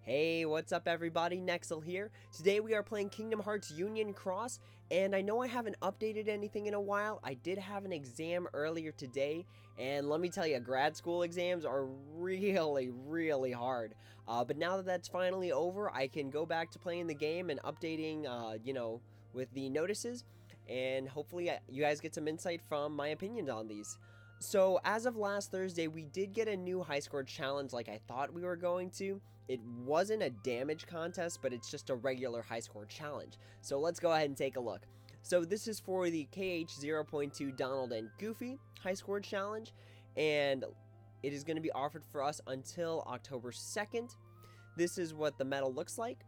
Hey, what's up everybody, Nexel here. Today we are playing Kingdom Hearts Union Cross, and I know I haven't updated anything in a while. I did have an exam earlier today, and let me tell you, grad school exams are really hard. But now that that's finally over, I can go back to playing the game and updating, with the notices, and hopefully you guys get some insight from my opinions on these. So, as of last Thursday, we did get a new high score challenge like I thought we were going to. It wasn't a damage contest, but it's just a regular high score challenge. So let's go ahead and take a look. So this is for the KH 0.2 Donald and Goofy high score challenge, and it is going to be offered for us until October 2nd. This is what the medal looks like.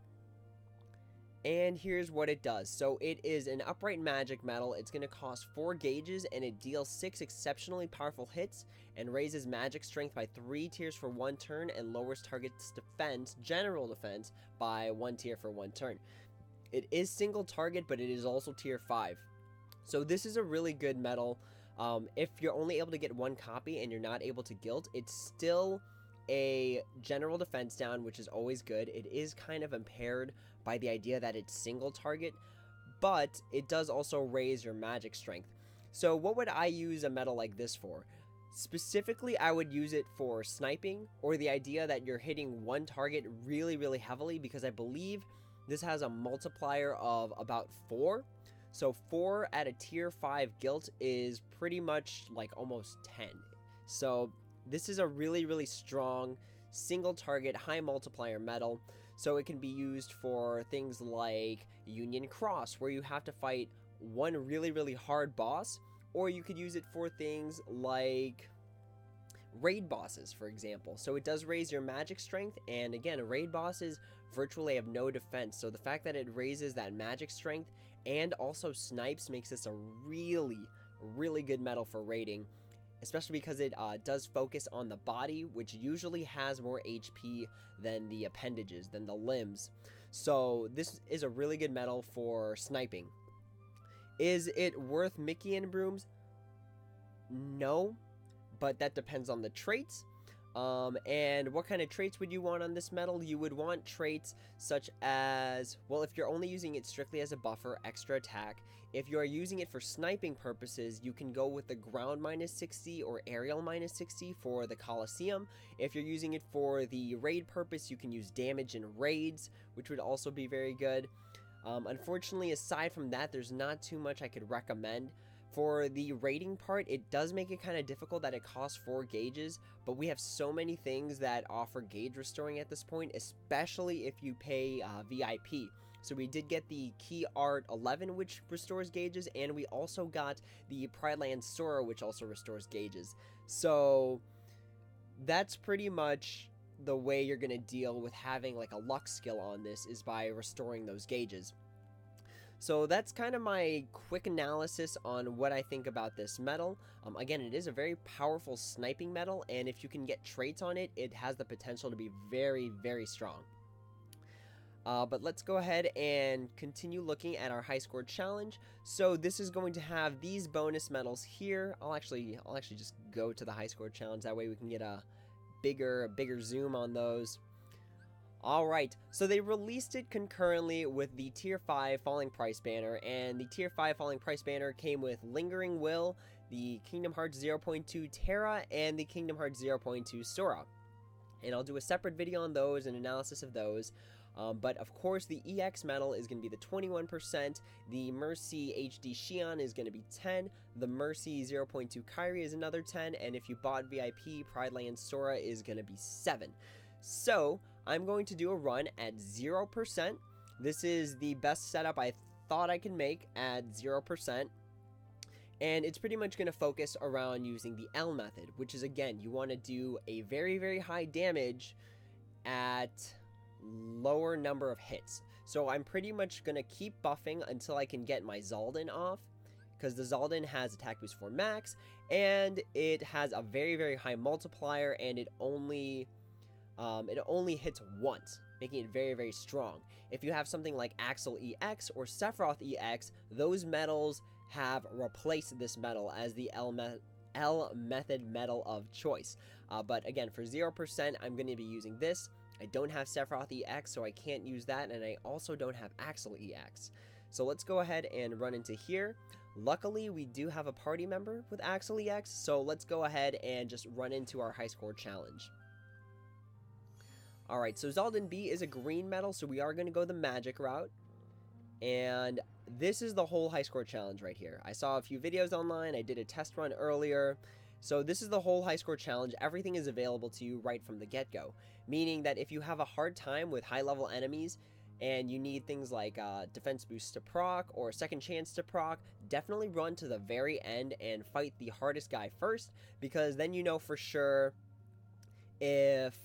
And here's what it does. So it is an upright magic medal. It's going to cost 4 gauges, and it deals 6 exceptionally powerful hits and raises magic strength by 3 tiers for 1 turn and lowers target's defense, general defense, by 1 tier for 1 turn. It is single target, but it is also tier 5. So this is a really good medal. If you're only able to get 1 copy and you're not able to guild, it's still a general defense down, which is always good. It is kind of impaired by the idea that it's single target, but it does also raise your magic strength. So what would I use a medal like this for? Specifically, I would use it for sniping, or the idea that you're hitting one target really heavily, because I believe this has a multiplier of about 4. So 4 at a tier 5 guilt is pretty much like almost 10. So this is a really strong single target high multiplier medal, so it can be used for things like Union Cross, where you have to fight one really hard boss, or you could use it for things like raid bosses, for example. So it does raise your magic strength, and again, raid bosses virtually have no defense, so the fact that it raises that magic strength and also snipes makes this a really good medal for raiding. Especially because it does focus on the body, which usually has more HP than the appendages, than the limbs. So this is a really good medal for sniping. Is it worth Mickey and Brooms? No, but that depends on the traits. And what kind of traits would you want on this medal? You would want traits such as, well, if you're only using it strictly as a buffer, extra attack. If you are using it for sniping purposes, you can go with the ground -60 or aerial -60 for the Coliseum. If you're using it for the raid purpose, you can use damage in raids, which would also be very good. Unfortunately, aside from that, there's not too much I could recommend. For the rating part, it does make it kind of difficult that it costs 4 gauges, but we have so many things that offer gauge restoring at this point, especially if you pay VIP. So we did get the Key Art 11, which restores gauges, and we also got the Pride Land Sora, which also restores gauges. So that's pretty much the way you're going to deal with having like a luck skill on this, is by restoring those gauges. So that's kind of my quick analysis on what I think about this medal. Again, it is a very powerful sniping medal, and if you can get traits on it, it has the potential to be very strong. But let's go ahead and continue looking at our high score challenge. So this is going to have these bonus medals here. I'll actually just go to the high score challenge. That way we can get a bigger zoom on those. Alright, so they released it concurrently with the Tier 5 Falling Price banner, and the Tier 5 Falling Price banner came with Lingering Will, the Kingdom Hearts 0.2 Terra, and the Kingdom Hearts 0.2 Sora. And I'll do a separate video on those, an analysis of those. But of course, the EX medal is going to be the 21%, the Mercy HD Xion is going to be 10, the Mercy 0.2 Kairi is another 10, and if you bought VIP, Pride Land Sora is going to be 7. So, I'm going to do a run at 0%. This is the best setup I thought I could make at 0%. And it's pretty much going to focus around using the L method, which is, again, you want to do a very high damage at lower number of hits. So I'm pretty much going to keep buffing until I can get my Zaldin off, because the Zaldin has attack boost 4 max, and it has a very high multiplier, and it only hits once, making it very strong. If you have something like Axel EX or Sephiroth EX, those medals have replaced this medal as the L method medal of choice. But again, for 0%, I'm going to be using this. I don't have Sephiroth EX, so I can't use that, and I also don't have Axel EX. So let's go ahead and run into here. Luckily, we do have a party member with Axel EX, so let's go ahead and just run into our high score challenge. Alright, so Alden B is a green medal, so we are going to go the magic route. And this is the whole high score challenge right here. I saw a few videos online, I did a test run earlier. So this is the whole high score challenge. Everything is available to you right from the get-go. Meaning that if you have a hard time with high-level enemies, and you need things like defense boost to proc or second chance to proc, definitely run to the very end and fight the hardest guy first, because then you know for sure if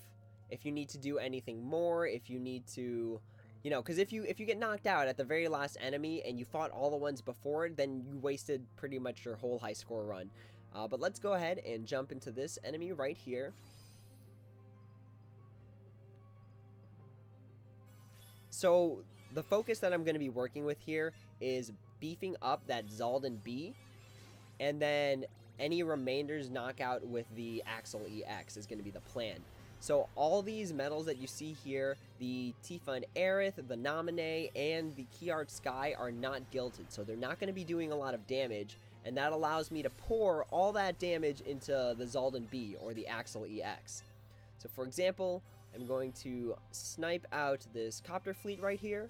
you need to do anything more, if you need to, you know, because if you get knocked out at the very last enemy and you fought all the ones before it, then you wasted pretty much your whole high score run. But let's go ahead and jump into this enemy right here. So the focus that I'm going to be working with here is beefing up that Alden B, and then any remainders knockout with the Axel EX is going to be the plan. So all these medals that you see here, the Tifa and Aerith, the Naminé, and the Kiart Sky are not gilted, so they're not going to be doing a lot of damage, and that allows me to pour all that damage into the Alden B, or the Axel EX. So for example, I'm going to snipe out this copter fleet right here.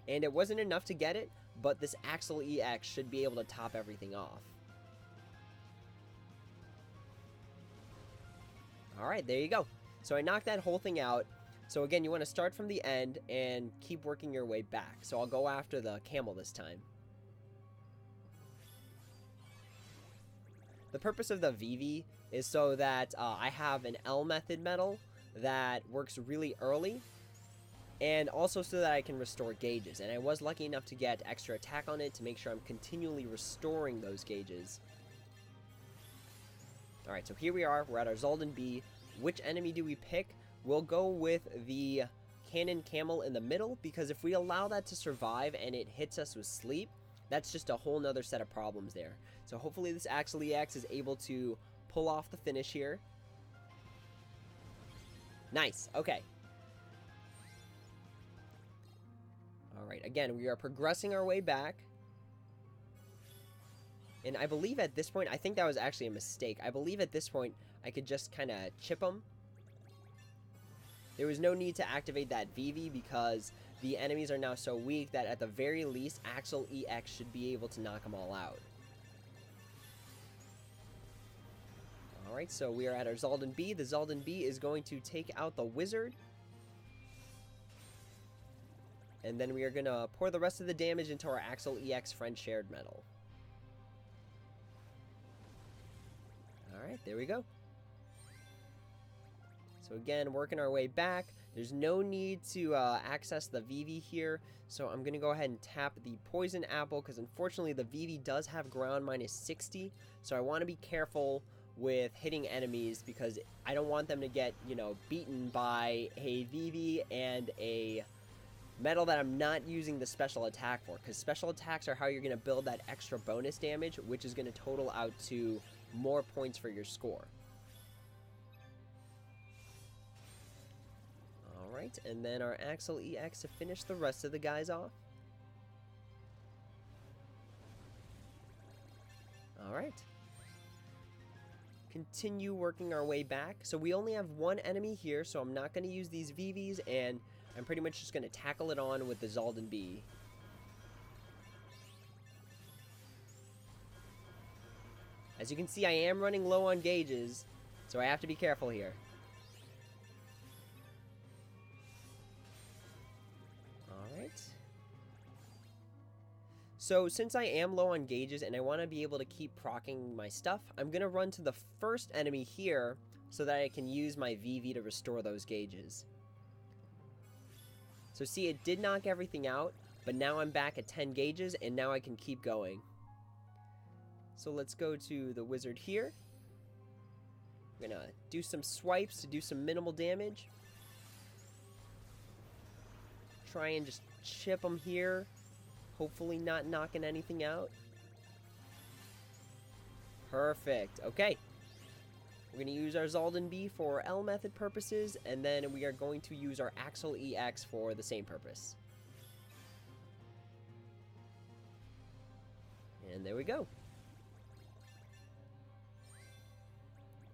And it wasn't enough to get it, but this Axel EX should be able to top everything off. Alright, there you go. So I knocked that whole thing out. So again, you want to start from the end and keep working your way back. So I'll go after the camel this time. The purpose of the VV is so that I have an L method medal that works really early, and also so that I can restore gauges. And I was lucky enough to get extra attack on it to make sure I'm continually restoring those gauges. Alright, so here we are. We're at our Alden B. Which enemy do we pick? We'll go with the cannon camel in the middle, because if we allow that to survive and it hits us with sleep, that's just a whole nother set of problems there. So hopefully this Axel EX is able to pull off the finish here. Nice, okay. Alright, again, we are progressing our way back. And I believe at this point, I think that was actually a mistake. I believe at this point, I could just kind of chip them. There was no need to activate that VV because the enemies are now so weak that at the very least, Axel EX should be able to knock them all out. Alright, so we are at our Alden B. The Alden B is going to take out the wizard. And then we are going to pour the rest of the damage into our Axel EX friend shared medal. Alright, there we go. So again, working our way back. There's no need to access the VV here. So I'm going to go ahead and tap the poison apple, because unfortunately the VV does have ground minus 60. So I want to be careful with hitting enemies, because I don't want them to get, you know, beaten by a VV and a medal that I'm not using the special attack for, because special attacks are how you're going to build that extra bonus damage, which is going to total out to more points for your score. Alright, and then our Axel EX to finish the rest of the guys off. Alright. Continue working our way back. So we only have one enemy here, so I'm not going to use these VVs, and I'm pretty much just going to tackle it on with the Alden B. As you can see, I am running low on gauges, so I have to be careful here. Alright. So since I am low on gauges and I want to be able to keep proccing my stuff, I'm going to run to the first enemy here so that I can use my VV to restore those gauges. So see, it did knock everything out, but now I'm back at 10 gauges and now I can keep going. So let's go to the wizard here. I'm going to do some swipes to do some minimal damage. Try and just chip them here. Hopefully not knocking anything out. Perfect. Okay. We're going to use our Alden B for L method purposes, and then we are going to use our Axle EX for the same purpose. And there we go.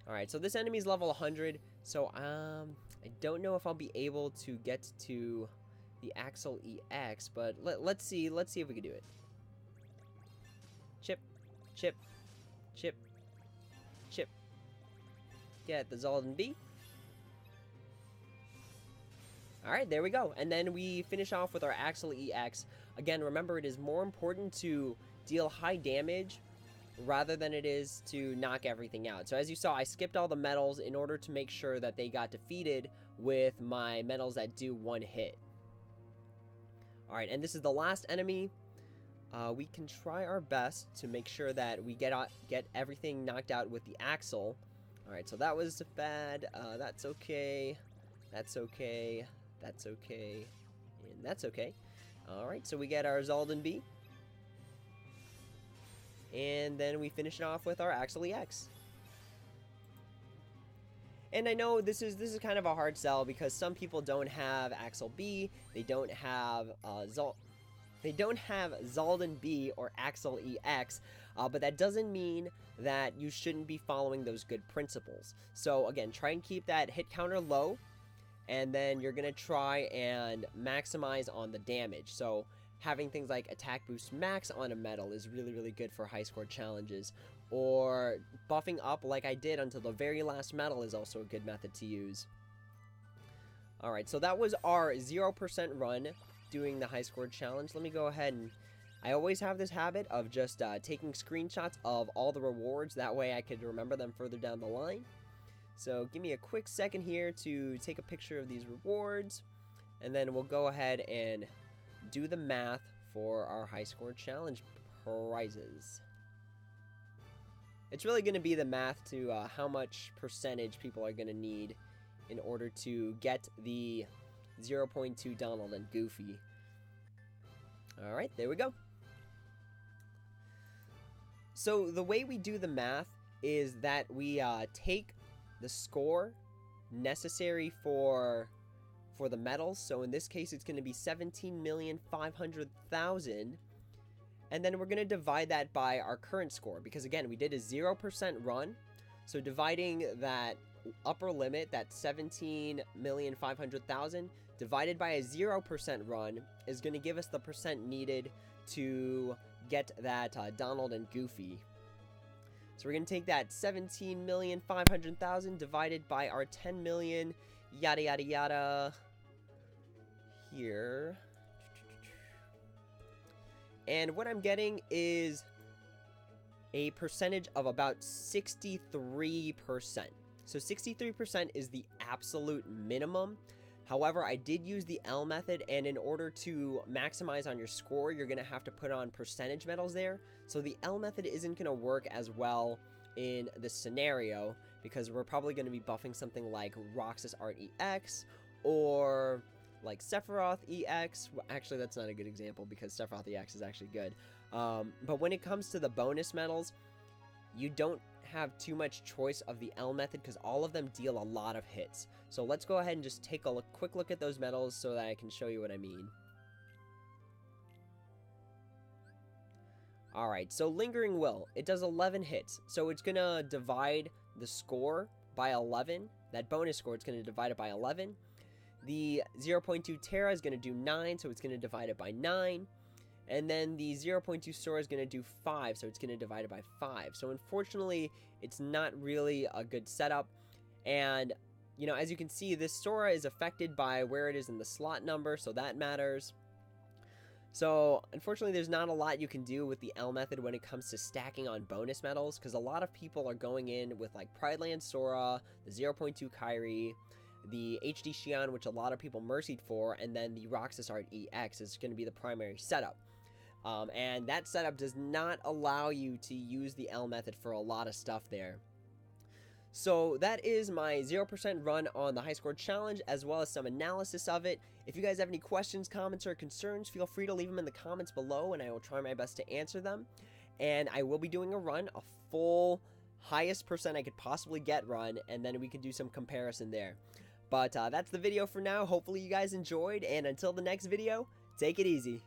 Alright, so this enemy is level 100, so I don't know if I'll be able to get to the Axle EX, but let's see if we can do it. Chip, chip, chip, chip. Get the Alden B. Alright, there we go. And then we finish off with our Axle EX. Again, remember, it is more important to deal high damage rather than it is to knock everything out. So as you saw, I skipped all the metals in order to make sure that they got defeated with my metals that do one hit. Alright, and this is the last enemy. We can try our best to make sure that we get everything knocked out with the Axle. Alright, so that was bad. That's okay. That's okay. That's okay. And that's okay. Alright, so we get our Alden B. And then we finish it off with our Axle EX. And I know this is kind of a hard sell because some people don't have Axle B. They don't have Alden B or Axle EX, but that doesn't mean that you shouldn't be following those good principles. So again, try and keep that hit counter low, and then you're going to try and maximize on the damage. So having things like attack boost max on a metal is really, really good for high score challenges, or buffing up like I did until the very last metal is also a good method to use. Alright, so that was our 0% run doing the high score challenge. Let me go ahead and I always have this habit of just taking screenshots of all the rewards. That way I could remember them further down the line. So give me a quick second here to take a picture of these rewards, and then we'll go ahead and do the math for our high score challenge prizes. It's really going to be the math to how much percentage people are going to need in order to get the 0.2 Donald and Goofy. Alright, there we go. So the way we do the math is that we take the score necessary for the medals. So in this case, it's going to be 17,500,000. And then we're going to divide that by our current score. Because again, we did a 0% run. So dividing that upper limit, that 17,500,000, divided by a 0% run is going to give us the percent needed to get that Donald and Goofy. So we're going to take that 17,500,000 divided by our 10 million, yada yada yada, here. And what I'm getting is a percentage of about 63%. So 63% is the absolute minimum. However, I did use the L method, and in order to maximize on your score, you're going to have to put on percentage medals there. So the L method isn't going to work as well in this scenario, because we're probably going to be buffing something like Roxas Art EX, or like Sephiroth EX. Well, actually, that's not a good example, because Sephiroth EX is actually good. But when it comes to the bonus medals, you don't have too much choice of the L method, because all of them deal a lot of hits. So let's go ahead and just take a quick look at those medals so that I can show you what I mean. Alright, so Lingering Will, it does 11 hits, so it's gonna divide the score by 11. That bonus score, it's gonna divide it by 11. The 0.2 Terra is gonna do 9, so it's gonna divide it by 9. And then the 0.2 Sora is going to do 5, so it's going to divide it by 5. So unfortunately, it's not really a good setup. And, you know, as you can see, this Sora is affected by where it is in the slot number, so that matters. So unfortunately, there's not a lot you can do with the L method when it comes to stacking on bonus medals, because a lot of people are going in with like Pride Land Sora, the 0.2 Kairi, the HD Xion, which a lot of people mercied for, and then the Roxas Art EX is going to be the primary setup. And that setup does not allow you to use the L method for a lot of stuff there. So that is my 0% run on the high score challenge, as well as some analysis of it. If you guys have any questions, comments, or concerns, feel free to leave them in the comments below, and I will try my best to answer them. And I will be doing a run, a full highest percent I could possibly get run, and then we can do some comparison there. But that's the video for now. Hopefully you guys enjoyed, and until the next video, take it easy.